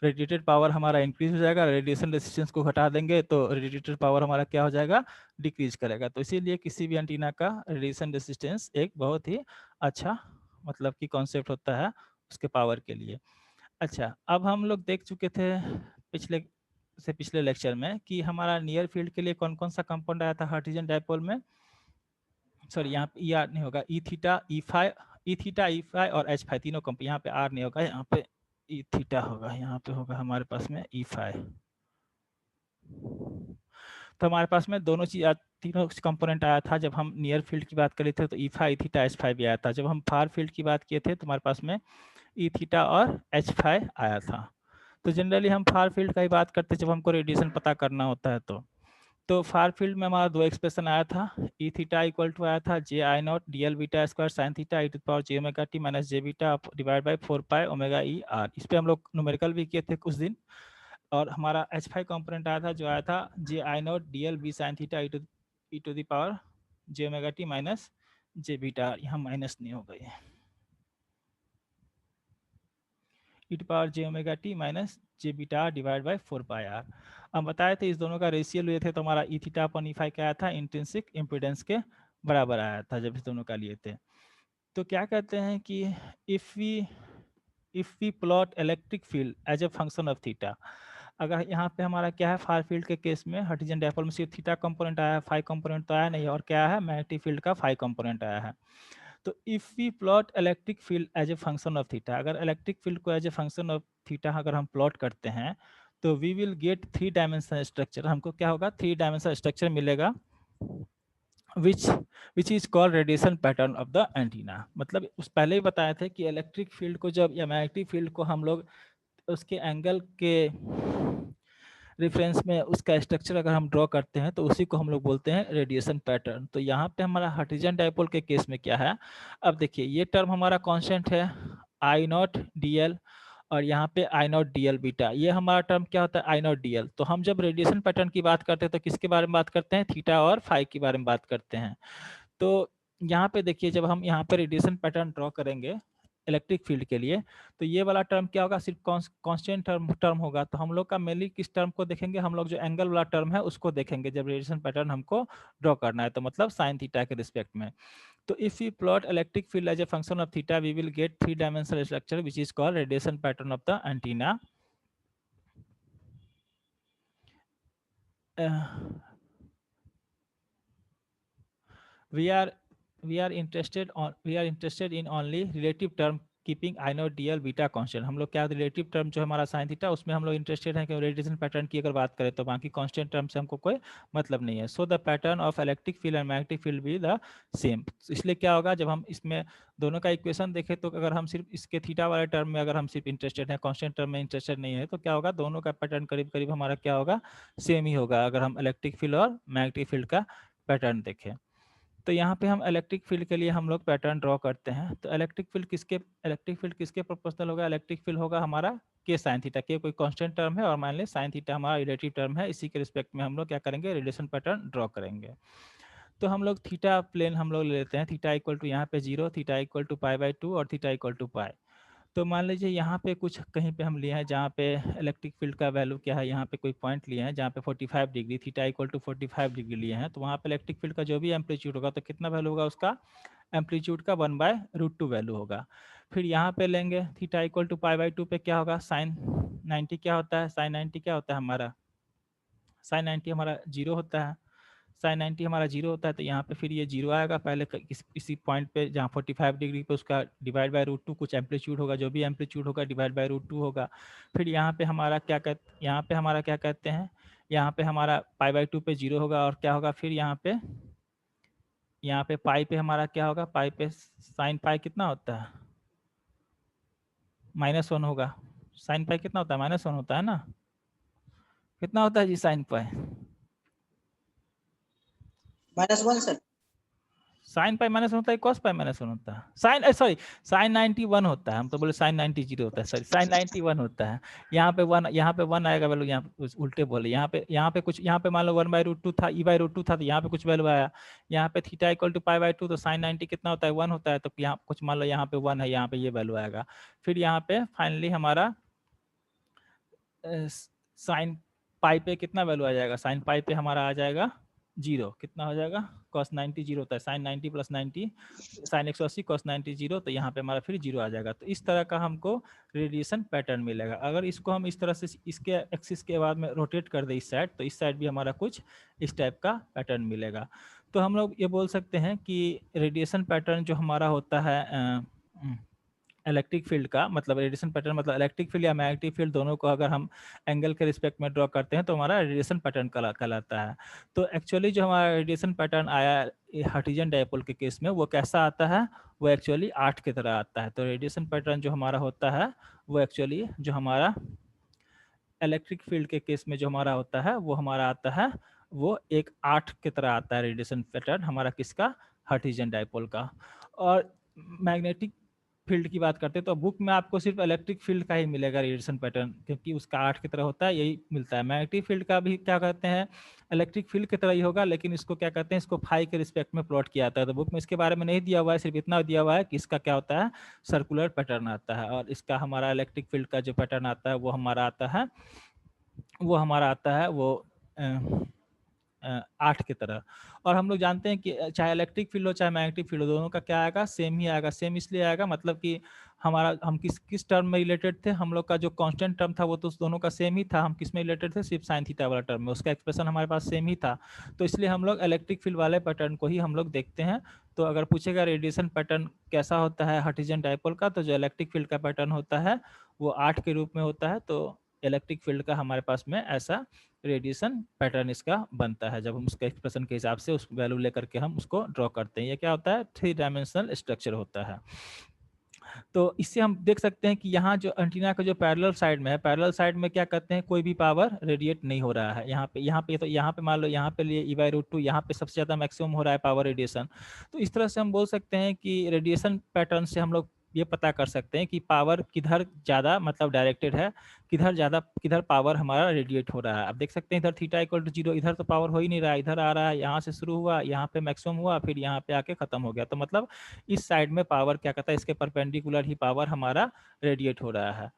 [SPEAKER 1] रेडिएटेड पावर हमारा इंक्रीज हो जाएगा, रेडिएशन रेजिस्टेंस को घटा देंगे तो रेडिएटेड पावर हमारा क्या हो जाएगा, डिक्रीज करेगा। तो इसीलिए किसी भी एंटीना का रेडिएशन रेजिस्टेंस एक बहुत ही अच्छा मतलब कि कॉन्सेप्ट होता है उसके पावर के लिए। अच्छा, अब हम लोग देख चुके थे पिछले लेक्चर में कि हमारा नियर फील्ड के लिए कौन कौन सा कंपाउंड आया था हार्टिजन डायपोल में। सॉरी, यहाँ पे आर नहीं होगा, ई थीटा ई फाइव और एच फाइव तीनों कंपाउंड, यहाँ पे आर नहीं होगा, यहाँ पे ई थीटा होगा, यहाँ पे होगा हमारे पास में ई फाइव। तो हमारे पास में दोनों चीज तीनों कंपोनेंट आया था। जब हम नियर फील्ड की बात कर रहे थे तो ई फाइव थीटा एच फाइव भी आया था। जब हम फार फील्ड की बात किए थे तो हमारे पास में ई थीटा और एच फाइव आया था। तो जनरली हम फार फील्ड का ही बात करते हैं जब हमको रेडिएशन पता करना होता है। तो फार फील्ड में हमारा दो एक्सप्रेशन आया था, ई थीटा इक्वल टू आया था J I naught D L beta square sine theta E to power J omega T minus J beta divide by 4 pi omega E R. इस पे हम लोग न्यूमेरिकल भी किए थे कुछ दिन। और हमारा एच फाइव कॉम्पोनेंट आया था जो आया था J I naught D L B sine theta E to the power J omega T minus J beta, यहाँ माइनस नहीं हो गई है। e⁻j⍵t minus J beta divide by 4πr। हम बताए थे इस दोनों का रेशियो लिए थे तो हमारा ई थीटा अपन ई फाई क्या आया था, इंट्रिंसिक इम्पीडेंस के बराबर आया था जब इस दोनों का लिए थे। तो क्या कहते हैं कि if we plot electric field as a function of theta, अगर यहाँ पे हमारा क्या है, फार फील्ड के केस में हर्ट्जियन डायपोल में सिर्फ थीटा कंपोनेंट आया है, फाई कंपोनेंट तो आया नहीं, और क्या है, मैग्नेटिक फील्ड का फाई कंपोनेंट आया है। तो if we plot electric field as a function of theta, अगर इलेक्ट्रिक फील्ड को as a function of theta अगर हम प्लॉट करते हैं तो we will get 3 dimensional structure, हमको क्या होगा, 3 डायमेंशनल स्ट्रक्चर मिलेगा, which is called radiation pattern of the antenna. मतलब उस पहले ही बताया था कि इलेक्ट्रिक फील्ड को जब या मैग्नेटिक फील्ड को हम लोग उसके एंगल के रेफरेंस में उसका स्ट्रक्चर अगर हम ड्रॉ करते हैं तो उसी को हम लोग बोलते हैं रेडिएशन पैटर्न। तो यहाँ पे हमारा हर्ट्जियन डायपोल के केस में क्या है, अब देखिए ये टर्म हमारा कांस्टेंट है आई नॉट डी एल, और यहाँ पे आई नॉट डी एल बीटा, ये हमारा टर्म क्या होता है, आई नॉट डी एल। तो हम जब रेडिएशन पैटर्न की बात करते हैं तो किसके बारे में बात करते हैं, थीटा और फाई के बारे में बात करते हैं। तो यहाँ पे देखिए जब हम यहाँ पे रेडिएशन पैटर्न ड्रॉ करेंगे इलेक्ट्रिक फील्ड के लिए तो ये वाला टर्म क्या होगा, सिर्फ कांस्टेंट टर्म होगा। तो हम लोग का मेनली किस टर्म को देखेंगे, हम लोग जो एंगल वाला टर्म है उसको देखेंगे जब रेडिएशन पैटर्न हमको ड्रॉ करना है, तो मतलब साइन थीटा के रिस्पेक्ट में। तो if we plot electric field as a function of theta we will get 3 dimensional structure which is called radiation pattern of the antenna. we are interested in only relative term keeping I naught D L beta constant. हम लोग क्या relative term जो हमारा sine theta उसमें हम लोग interested हैं कि रेडिएशन पैटर्न की अगर बात करें तो बाकी कांस्टेंट टर्म से हमको कोई मतलब नहीं है। So the pattern of electric field and magnetic field be the same. इसलिए क्या होगा, जब हम इसमें दोनों का इक्वेशन देखें तो अगर हम सिर्फ इसके थीटा वाले टर्म में अगर हम सिर्फ इंटरेस्टेड हैं, कांस्टेंट टर्म में इंटरेस्टेड नहीं है, तो क्या होगा, दोनों का पैटर्न करीब करीब हमारा क्या होगा, सेम ही होगा अगर हम इलेक्ट्रिक फील्ड और मैग्नेटिक फील्ड का पैटर्न देखें। तो यहाँ पे हम इलेक्ट्रिक फील्ड के लिए हम लोग पैटर्न ड्रॉ करते हैं। तो इलेक्ट्रिक फील्ड किसके प्रोपोर्शनल होगा, इलेक्ट्रिक फील्ड होगा हमारा के साइन थीटा, के कोई कांस्टेंट टर्म है और मान लें साइन थीटा हमारा रिलेटिव टर्म है, इसी के रिस्पेक्ट में हम लोग क्या करेंगे, रेडिएशन पैटर्न ड्रॉ करेंगे। तो हम लोग थीटा प्लेन हम लोग ले लेते हैं, थीटा इक्वल टू यहाँ पे 0, थीटा इक्वल टू π/2 और थीटा इक्वल टू पाई। तो मान लीजिए यहाँ पे कुछ कहीं पे हम लिए हैं जहाँ पे इलेक्ट्रिक फील्ड का वैल्यू क्या है, यहाँ पे कोई पॉइंट लिए हैं जहाँ पे 45 degree, theta equal to 45 degree लिए हैं, तो वहाँ पे इलेक्ट्रिक फील्ड का जो भी एम्पलीट्यूड होगा तो कितना वैल्यू होगा उसका, एम्पलीट्यूड का 1/√2 वैल्यू होगा। फिर यहाँ पे लेंगे थीटा इक्वल टू π/2 पे क्या होगा, साइन 90 क्या होता है, साइन 90 क्या होता है हमारा, साइन 90 हमारा 0 होता है, साइन 90 हमारा 0 होता है। तो यहाँ पे फिर ये 0 आएगा पहले किसी पॉइंट पे जहाँ 45 डिग्री पे, उसका डिवाइड बाय √2 कुछ एम्पलीट्यूड होगा, जो भी एम्पलीट्यूड होगा डिवाइड बाय √2 होगा। फिर यहाँ पे हमारा क्या कहते हैं, यहाँ पे हमारा π/2 पे 0 होगा और क्या होगा, फिर यहाँ पे पाई पे हमारा क्या होगा, पाई पे साइन पाई कितना होता है, -1 होगा। साइन पाई कितना होता है, -1 होता है ना, कितना होता है जी sine pi,
[SPEAKER 2] -1 sir.
[SPEAKER 1] Sine pi -1 होता है, कॉस पाई -1 होता है, साइन सॉरी साइन 91 होता है, हम तो बोले साइन 90 0 होता है, सॉरी साइन 91 होता है। यहाँ पे 1 आएगा वैल्यू, यहाँ पे उल्टे बोले, यहाँ पे कुछ, यहाँ पे मान लो 1/√2 था, e/√2 था, तो यहाँ पे कुछ वैल्यू आया। यहाँ पे थीटा इक्वल टू π/2 तो साइन 90 कितना होता है, 1 होता है, तो यहाँ कुछ मान लो यहाँ पे 1 है, यहाँ पे ये वैल्यू आएगा। फिर यहाँ पे फाइनली हमारा साइन पाई पे कितना वैल्यू आ जाएगा, साइन पाई पे हमारा आ जाएगा 0, कितना हो जाएगा, cos 90 0 होता है, साइन 90 + 90 साइन 180 cos 90 0, तो यहाँ पे हमारा फिर 0 आ जाएगा। तो इस तरह का हमको रेडिएशन पैटर्न मिलेगा। अगर इसको हम इस तरह से इसके एक्सिस के बाद में रोटेट कर दे इस साइड, तो इस साइड भी हमारा कुछ इस टाइप का पैटर्न मिलेगा। तो हम लोग ये बोल सकते हैं कि रेडिएशन पैटर्न जो हमारा होता है इलेक्ट्रिक फील्ड का, मतलब रेडिएशन पैटर्न मतलब इलेक्ट्रिक फील्ड या मैग्नेटिक फील्ड दोनों को अगर हम एंगल के रिस्पेक्ट में ड्रॉ करते हैं तो हमारा रेडिएशन पैटर्न कहलाता है। तो एक्चुअली जो हमारा रेडिएशन पैटर्न आया हर्ट्जियन डायपोल के केस में, वो कैसा आता है, वो एक्चुअली 8 की तरह आता है। तो रेडिएशन पैटर्न जो हमारा होता है वो एक्चुअली जो हमारा इलेक्ट्रिक फील्ड के केस में जो हमारा होता है वो हमारा आता है, वो एक 8 की तरह आता है रेडिएशन पैटर्न हमारा, किसका, हर्ट्जियन डायपोल का। और मैग्नेटिक फील्ड की बात करते हैं तो बुक में आपको सिर्फ इलेक्ट्रिक फील्ड का ही मिलेगा रेडिएशन पैटर्न, क्योंकि उसका 8 की तरह होता है, यही मिलता है। मैग्नेटिक फील्ड का भी क्या कहते हैं, इलेक्ट्रिक फील्ड की तरह ही होगा, लेकिन इसको क्या कहते हैं, इसको फाई के रिस्पेक्ट में प्लॉट किया जाता है। तो बुक में इसके बारे में नहीं दिया हुआ है, सिर्फ इतना दिया हुआ है कि इसका क्या होता है, सर्कुलर पैटर्न आता है, और इसका हमारा इलेक्ट्रिक फील्ड का जो पैटर्न आता है वो हमारा आता है, वो 8 की तरह। और हम लोग जानते हैं कि चाहे इलेक्ट्रिक फील्ड हो चाहे मैग्नेटिक फील्ड हो, दोनों का क्या आएगा, सेम ही आएगा। सेम इसलिए आएगा मतलब कि हम किस टर्म में रिलेटेड थे, हम लोग का जो कांस्टेंट टर्म था वो तो दोनों का सेम ही था। हम किस में रिलेटेड थे, सिर्फ साइन थीटा वाला टर्म में, उसका एक्सप्रेशन हमारे पास सेम ही था। तो इसलिए हम लोग इलेक्ट्रिक फील्ड वाले पैटर्न को ही हम लोग देखते हैं। तो अगर पूछेगा रेडिएशन पैटर्न कैसा होता है हर्ट्जियन डाइपोल का, तो जो इलेक्ट्रिक फील्ड का पैटर्न होता है वो 8 के रूप में होता है। तो इलेक्ट्रिक फील्ड का हमारे पास में ऐसा रेडिएशन पैटर्न इसका बनता है, जब हम उसके एक्सप्रेशन के हिसाब से उस वैल्यू लेकर के हम उसको ड्रॉ करते हैं। ये क्या होता है, 3 डायमेंशनल स्ट्रक्चर होता है। तो इससे हम देख सकते हैं कि यहाँ जो एंटीना का जो पैरेलल साइड में है, पैरेलल साइड में क्या कहते हैं, कोई भी पावर रेडिएट नहीं हो रहा है। यहाँ पे मान लो यहाँ पे लिए E/√2, यहाँ पे सबसे ज़्यादा मैक्सिमम हो रहा है पावर रेडिएशन। तो इस तरह से हम बोल सकते हैं कि रेडिएशन पैटर्न से हम लोग ये पता कर सकते हैं कि पावर किधर ज़्यादा मतलब डायरेक्टेड है, किधर पावर हमारा रेडिएट हो रहा है। आप देख सकते हैं इधर θ=0, इधर तो पावर हो ही नहीं रहा है, इधर आ रहा है, यहाँ से शुरू हुआ, यहाँ पे मैक्सिमम हुआ, फिर यहाँ पे आके खत्म हो गया। तो मतलब इस साइड में पावर क्या कहता है, इसके परपेंडिकुलर ही पावर हमारा रेडिएट हो रहा है।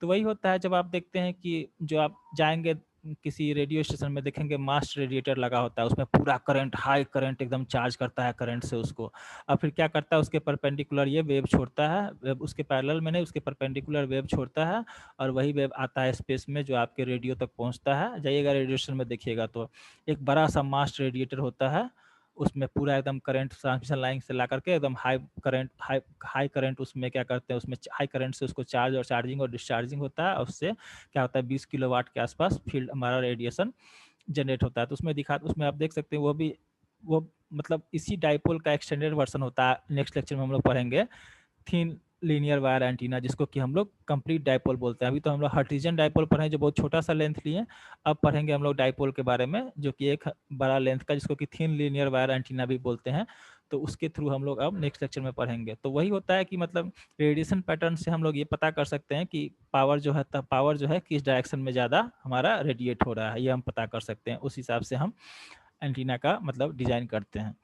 [SPEAKER 1] तो वही होता है जब आप देखते हैं कि जो आप जाएंगे किसी रेडियो स्टेशन में, देखेंगे मास्ट रेडिएटर लगा होता है, उसमें पूरा करंट, हाई करंट एकदम चार्ज करता है करंट से उसको, और फिर क्या करता है उसके परपेंडिकुलर ये वेव छोड़ता है, वेव उसके पैरेलल में नहीं, उसके परपेंडिकुलर वेव छोड़ता है, और वही वेव आता है स्पेस में जो आपके रेडियो तक पहुंचता है। जाइएगा रेडियो स्टेशन में देखिएगा तो एक बड़ा सा मास्ट रेडिएटर होता है, उसमें पूरा एकदम करंट ट्रांसमिशन लाइन से ला करके एकदम हाई करंट उसमें क्या करते हैं, उसमें हाई करंट से उसको चार्ज और चार्जिंग और डिस्चार्जिंग होता है, और उससे क्या होता है 20 किलोवाट के आसपास फील्ड हमारा रेडिएशन जनरेट होता है। तो उसमें आप देख सकते हैं वो मतलब इसी डाइपोल का एक्सटेंडेड वर्जन होता है। नेक्स्ट लेक्चर में हम लोग पढ़ेंगे थिन लीनियर वायर एंटीना, जिसको कि हम लोग कंप्लीट डाइपोल बोलते हैं। अभी तो हम लोग हर्ट्जियन डाइपोल पढ़े जो बहुत छोटा सा लेंथ लिए, अब पढ़ेंगे हम लोग डाइपोल के बारे में जो कि एक बड़ा लेंथ का, जिसको कि थिन लीनियर वायर एंटीना भी बोलते हैं। तो उसके थ्रू हम लोग अब नेक्स्ट लेक्चर में पढ़ेंगे। तो वही होता है कि मतलब रेडिएशन पैटर्न से हम लोग ये पता कर सकते हैं कि पावर जो है किस डायरेक्शन में ज़्यादा हमारा रेडिएट हो रहा है, ये हम पता कर सकते हैं। उस हिसाब से हम एंटीना का मतलब डिजाइन करते हैं।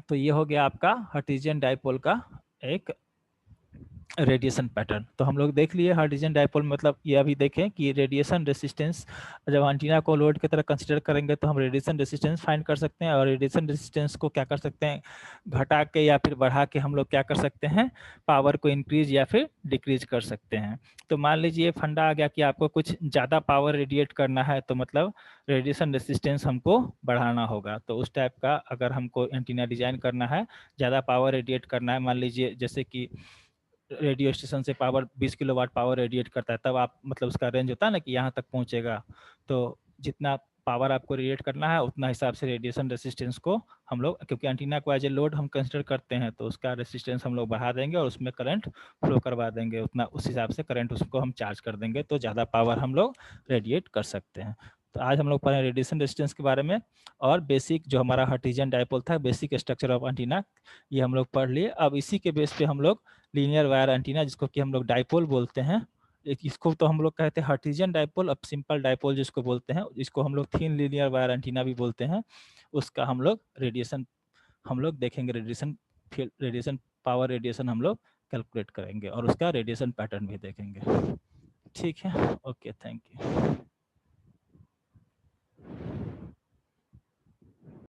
[SPEAKER 1] तो ये हो गया आपका हर्ट्जियन डाइपोल का एक रेडिएशन पैटर्न। तो हम लोग देख लिए हर्ट्जियन डाइपोल, मतलब ये अभी देखें कि रेडिएशन रेसिस्टेंस, जब एंटीना को लोड की तरह कंसीडर करेंगे तो हम रेडिएशन रेसिस्टेंस फाइंड कर सकते हैं, और रेडिएशन रेसिस्टेंस को क्या कर सकते हैं, घटा के या फिर बढ़ा के हम लोग क्या कर सकते हैं, पावर को इंक्रीज या फिर डिक्रीज कर सकते हैं। तो मान लीजिए फंडा आ गया कि आपको कुछ ज़्यादा पावर रेडिएट करना है, तो मतलब रेडिएशन रेसिस्टेंस हमको बढ़ाना होगा। तो उस टाइप का अगर हमको एंटीना डिजाइन करना है, ज़्यादा पावर रेडिएट करना है, मान लीजिए जैसे कि रेडियो स्टेशन से पावर 20 किलोवाट पावर रेडिएट करता है, तब आप मतलब उसका रेंज होता है ना कि यहाँ तक पहुँचेगा। तो जितना पावर आपको रेडिएट करना है उतना हिसाब से रेडिएशन रेसिस्टेंस को हम लोग, क्योंकि एंटीना को एज ए लोड हम कंसिडर करते हैं, तो उसका रेसिस्टेंस हम लोग बढ़ा देंगे और उसमें करंट फ्लो करवा देंगे, उतना उस हिसाब से करंट उसको हम चार्ज कर देंगे, तो ज़्यादा पावर हम लोग रेडिएट कर सकते हैं। तो आज हम लोग पढ़े रेडिएशन रेजिस्टेंस के बारे में, और बेसिक जो हमारा हर्ट्जियन डाइपोल था, बेसिक स्ट्रक्चर ऑफ एंटीना, ये हम लोग पढ़ लिए। अब इसी के बेस पे हम लोग लीनियर वायर एंटीना, जिसको कि हम लोग डाइपोल बोलते हैं, इसको तो हम लोग कहते हैं हर्ट्जियन डाइपोल, अब सिंपल डाइपोल जिसको बोलते हैं, इसको हम लोग थिन लीनियर वायर एंटीना भी बोलते हैं। उसका हम लोग देखेंगे, रेडिएशन पावर रेडिएशन हम लोग कैलकुलेट करेंगे, और उसका रेडिएशन पैटर्न भी देखेंगे। ठीक है, ओके, थैंक यू।